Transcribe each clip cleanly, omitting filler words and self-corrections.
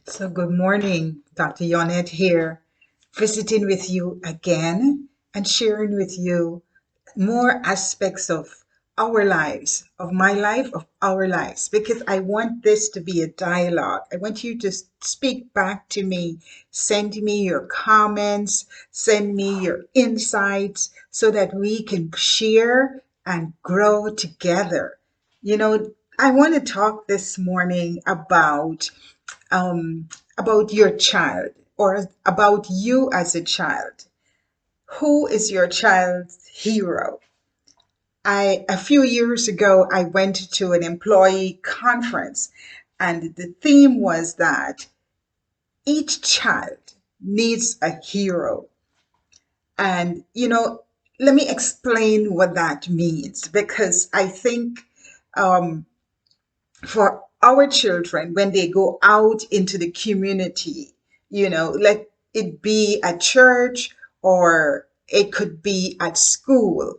So, good morning, Dr. Yonnette here, visiting with you again and sharing with you more aspects of our lives, of my life, of our lives, because I want this to be a dialogue. I want you to speak back to me, send me your comments, send me your insights so that we can share and grow together. You know, I want to talk this morning um, about your child or about you as a child. Who is your child's hero? A few years ago, I went to an employee conference, and the theme was that each child needs a hero. And, let me explain what that means because I think um, for our children when they go out into the community, let it be at church or it could be at school.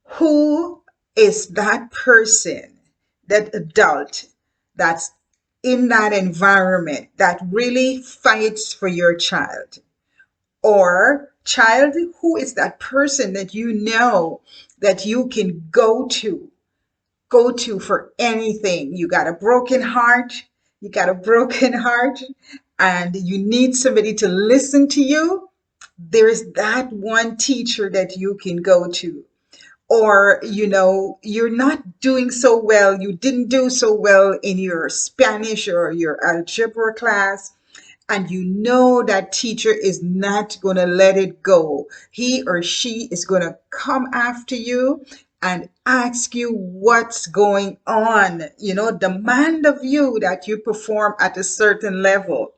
Who is that person, that adult that's in that environment that really fights for your child? Or child, who is that person that you know that you can go to for anything? You got a broken heart, you got a broken heart, and you need somebody to listen to you. There's that one teacher that you can go to. Or, you're not doing so well, you didn't do so well in your Spanish or your algebra class, and you know that teacher is not going to let it go. He or she is going to come after you and ask you what's going on, demand of you that you perform at a certain level.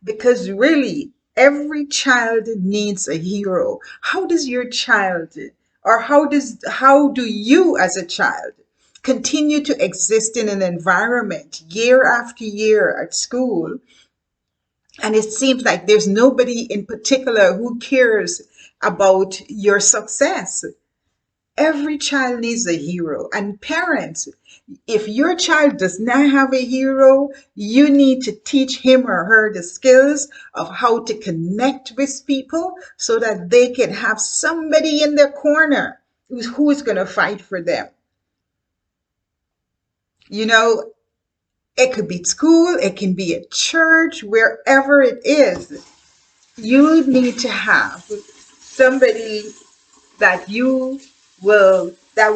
Because really, every child needs a hero. How does your child, or how do you as a child continue to exist in an environment year after year at school, and it seems like there's nobody in particular who cares about your success? Every child needs a hero. And parents, if your child does not have a hero, you need to teach him or her the skills of how to connect with people so that they can have somebody in their corner who is going to fight for them. You know, it could be school, it can be at church, wherever it is. You need to have somebody that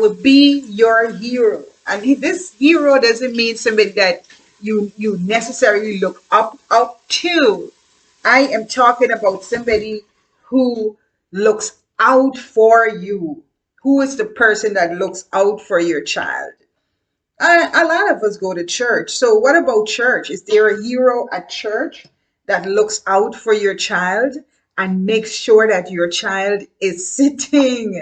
will be your hero. And this hero doesn't mean somebody that you necessarily look up to. I am talking about somebody who looks out for you. Who is the person that looks out for your child? A lot of us go to church. So what about church? Is there a hero at church that looks out for your child and makes sure that your child is sitting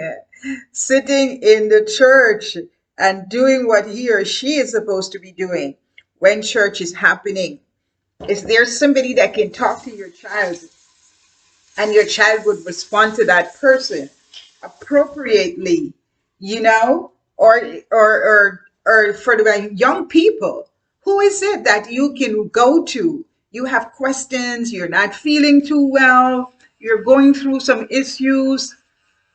in the church and doing what he or she is supposed to be doing when church is happening? Is there somebody that can talk to your child and your child would respond to that person appropriately, you know? Or for the young people, who is it that you can go to? You have questions, you're not feeling too well, you're going through some issues,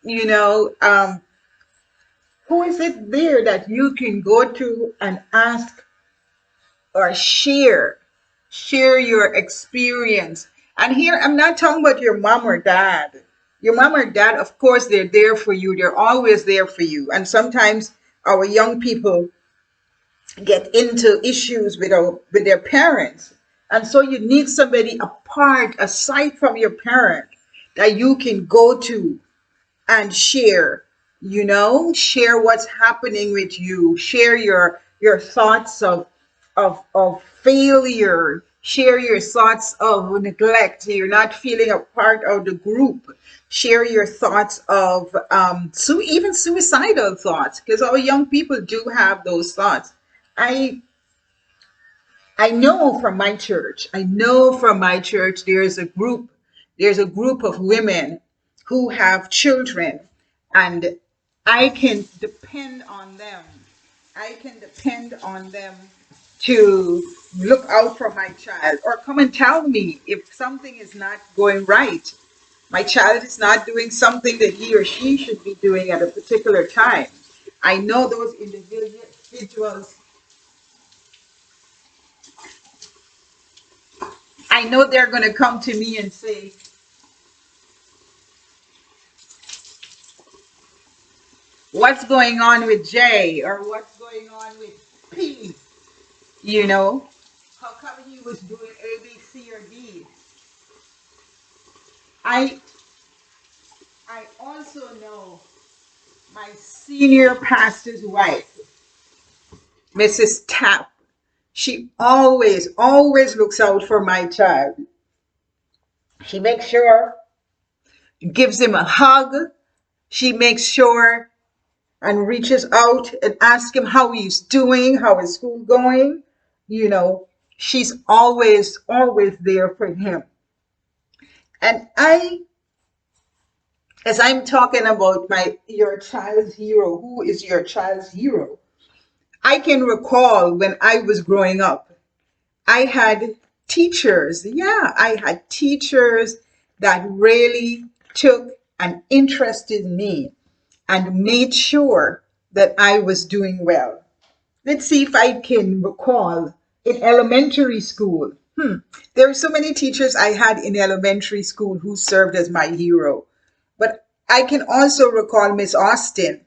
you know, who is it there that you can go to and ask or share your experience? And here I'm not talking about your mom or dad. Your mom or dad, of course, they're there for you, they're always there for you. And sometimes our young people get into issues with their parents, and so you need somebody apart, aside from your parent, that you can go to and share what's happening with you, share your thoughts of failure, share your thoughts of neglect, you're not feeling a part of the group, share your thoughts of even suicidal thoughts, because our young people do have those thoughts. I i know from my church there's a group of women who have children, and I can depend on them. I can depend on them to look out for my child or come and tell me if something is not going right. My child is not doing something that he or she should be doing at a particular time. I know those individuals, I know they're going to come to me and say, what's going on with J or what's going on with P? You know, how come he was doing A, B, C, or D? I I also know my senior pastor's wife, Mrs. Tapp. She always looks out for my child. She makes sure, gives him a hug. She makes sure and reaches out and asks him how he's doing, how is school going. You know, she's always there for him. And as I'm talking about your child's hero, who is your child's hero? I can recall when I was growing up, I had teachers. Yeah, I had teachers that really took an interest in me and made sure that I was doing well. Let's see if I can recall in elementary school. There are so many teachers I had in elementary school who served as my hero. But I can also recall Miss Austin.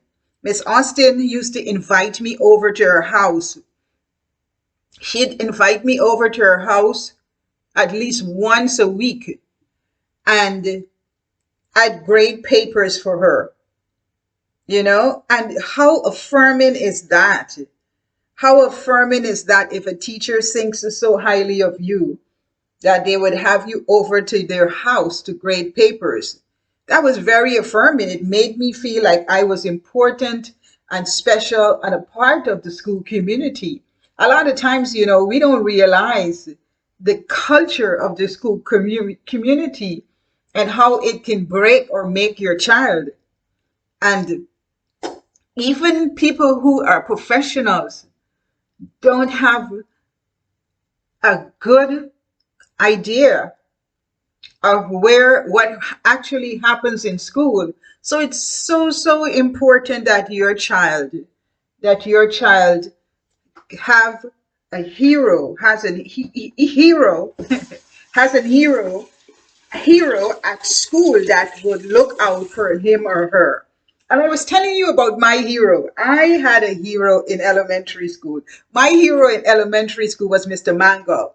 Miss Austin used to invite me over to her house. She'd invite me over to her house at least once a week, and I'd grade papers for her, and how affirming is that? How affirming is that if a teacher thinks so highly of you that they would have you over to their house to grade papers? That was very affirming. It made me feel like I was important and special and a part of the school community. A lot of times, we don't realize the culture of the school community and how it can break or make your child. And even people who are professionals don't have a good idea of what actually happens in school. So it's so important that your child have a hero, has a hero, has a hero at school that would look out for him or her. And I was telling you about my hero. I had a hero in elementary school. My hero in elementary school was Mr. Mango.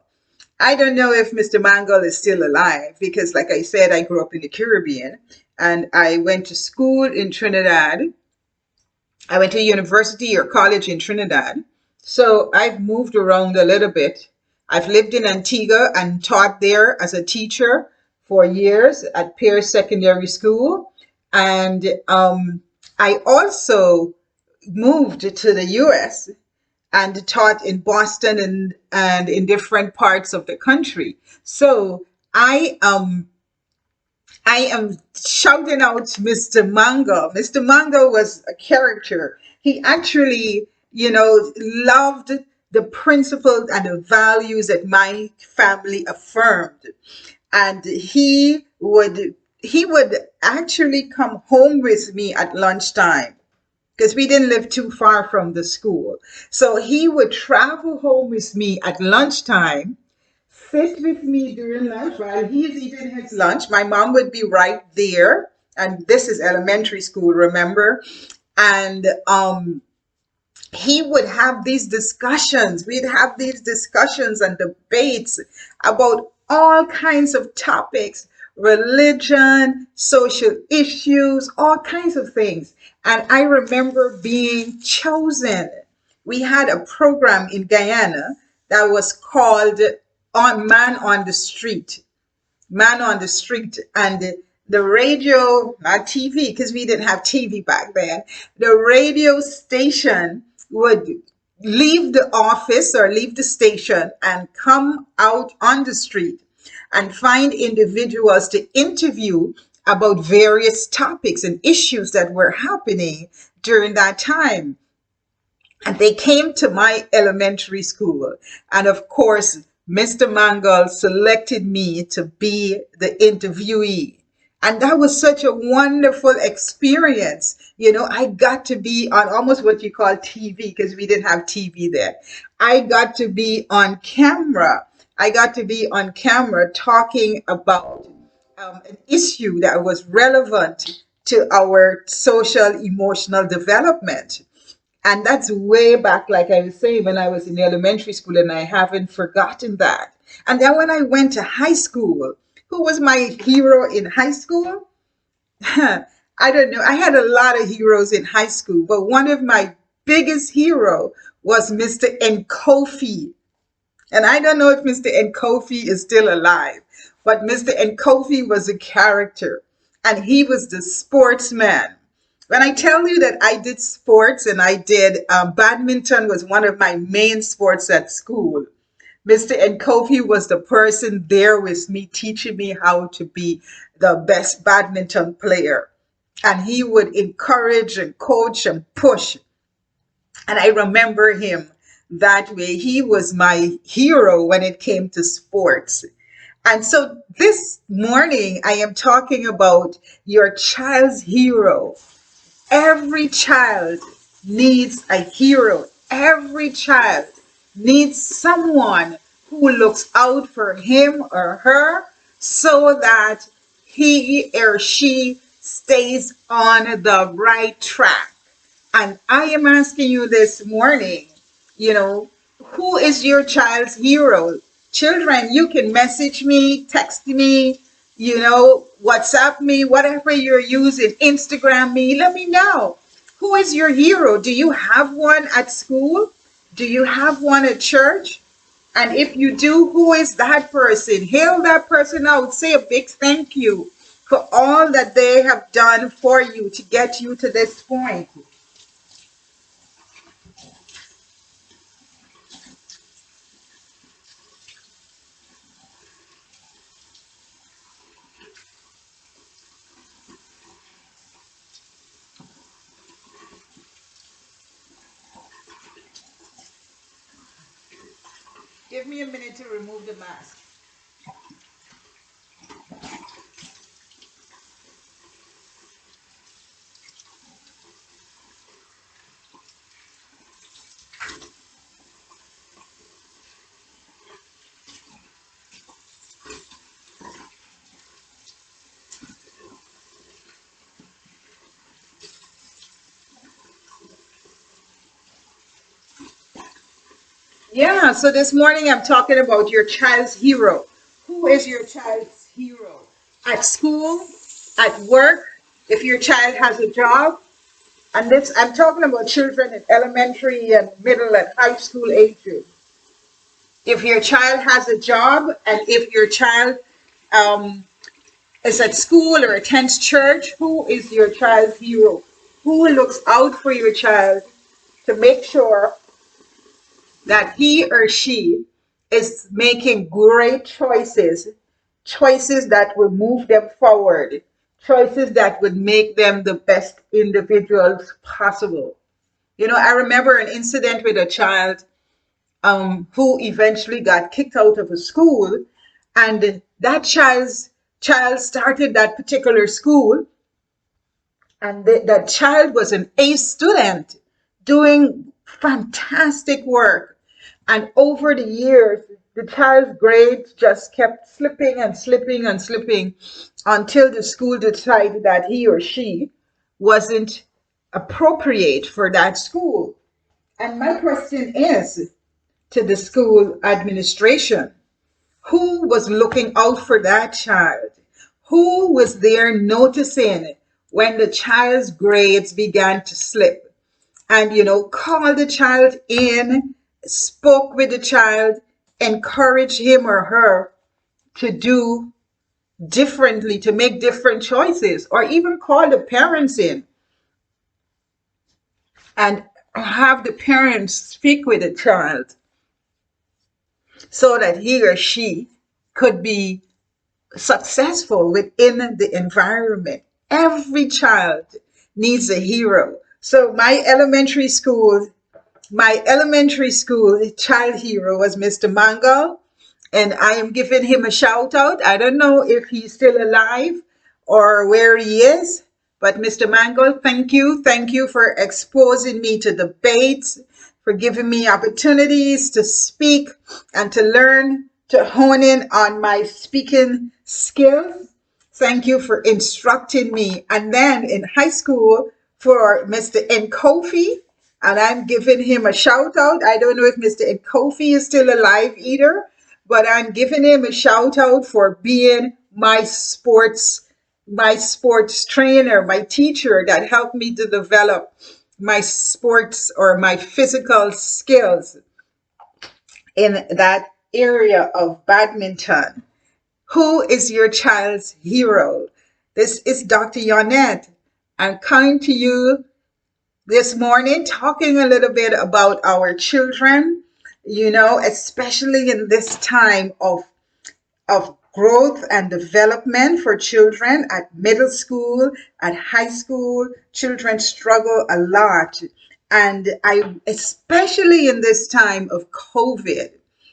I don't know if Mr. Mangle is still alive because, like I said, I grew up in the Caribbean and I went to school in Trinidad. I went to university or college in Trinidad. So I've moved around a little bit. I've lived in Antigua and taught there as a teacher for years at Pierce Secondary School. And I also moved to the US and taught in Boston and in different parts of the country. So I am shouting out Mr. Mango. Mr. Mango was a character. He actually, loved the principles and the values that my family affirmed. And he would actually come home with me at lunchtime because we didn't live too far from the school. So he would travel home with me at lunchtime, sit with me during lunch while he's eating his lunch. My mom would be right there. And this is elementary school, remember? And he would have these discussions. We'd have these discussions and debates about all kinds of topics, religion, social issues, all kinds of things. And I remember being chosen. We had a program in Guyana that was called On Man on the Street. Man on the Street. And the radio, not TV, because we didn't have TV back then, the radio station would leave the office or leave the station and come out on the street and find individuals to interview about various topics and issues that were happening during that time. And they came to my elementary school. And of course, Mr. Mangal selected me to be the interviewee. And that was such a wonderful experience. You know, I got to be on almost what you call TV because we didn't have TV then. I got to be on camera. I got to be on camera talking about an issue that was relevant to our social emotional development. And that's way back, like I was saying, when I was in elementary school, and I haven't forgotten that. And then when I went to high school, who was my hero in high school? I don't know. I had a lot of heroes in high school, but one of my biggest hero was Mr. Nkofi. And I don't know if Mr. Nkofi is still alive, but Mr. Nkofi was a character, and he was the sportsman. When I tell you that I did sports and I did badminton was one of my main sports at school. Mr. Nkofi was the person there with me teaching me how to be the best badminton player. And he would encourage and coach and push. And I remember him that way. He was my hero when it came to sports. And so this morning, I am talking about your child's hero. Every child needs a hero. Every child needs someone who looks out for him or her so that he or she stays on the right track. And I am asking you this morning, you know, who is your child's hero? Children, you can message me, text me, you know, WhatsApp me, whatever you're using, Instagram me, let me know. Who is your hero? Do you have one at school? Do you have one at church? And if you do, who is that person? Hail that person out. Say a big thank you for all that they have done for you to get you to this point. Give me a minute to remove the mask. Yeah, so this morning I'm talking about your child's hero. Who is your child's hero? At school, at work, if your child has a job, and this I'm talking about children in elementary and middle and high school ages. If your child has a job and if your child um, is at school or attends church, who is your child's hero? Who looks out for your child to make sure that he or she is making great choices, choices that will move them forward, choices that would make them the best individuals possible. You know, I remember an incident with a child who eventually got kicked out of a school, and that child started that particular school, and that child was an A student doing fantastic work. And over the years, the child's grades just kept slipping and slipping and slipping until the school decided that he or she wasn't appropriate for that school. And my question is to the school administration, who was looking out for that child? Who was there noticing when the child's grades began to slip? And, you know, called the child in, spoke with the child, encouraged him or her to do differently, to make different choices, or even call the parents in and have the parents speak with the child so that he or she could be successful within the environment. Every child needs a hero. So my elementary school, My elementary school child hero was Mr. Mangle, and I am giving him a shout out. I don't know if he's still alive or where he is, but Mr. Mangle, thank you. Thank you for exposing me to debates, for giving me opportunities to speak and to learn, to hone in on my speaking skills. Thank you for instructing me. And then in high school for Mr. Nkofi, and I'm giving him a shout out. I don't know if Mr. Nkofi is still alive either, but I'm giving him a shout out for being my sports trainer, my teacher that helped me to develop my sports or my physical skills in that area of badminton. Who is your child's hero? This is Dr. Yonnette. I'm coming to you this morning talking a little bit about our children, especially in this time of growth and development for children at middle school, at high school. Children struggle a lot. And especially in this time of COVID,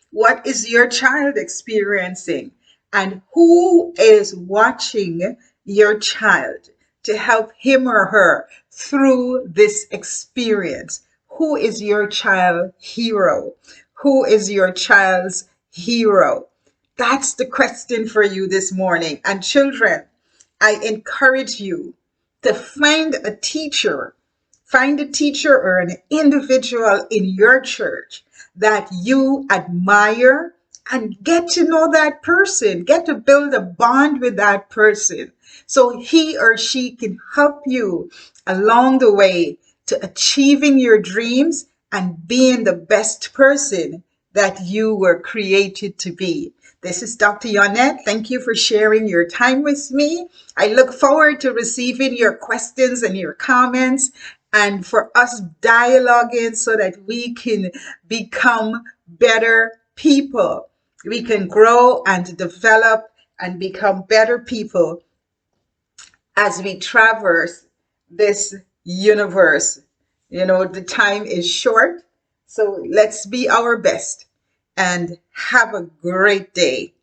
what is your child experiencing? And who is watching your child to help him or her through this experience? Who is your child hero? Who is your child's hero? That's the question for you this morning. And children, I encourage you to find a teacher or an individual in your church that you admire and get to know that person, get to build a bond with that person so he or she can help you along the way to achieving your dreams and being the best person that you were created to be. This is Dr. Yonnette. Thank you for sharing your time with me. I look forward to receiving your questions and your comments and for us dialoguing so that we can become better people. We can grow and develop and become better people as we traverse this universe. The time is short, so let's be our best and have a great day.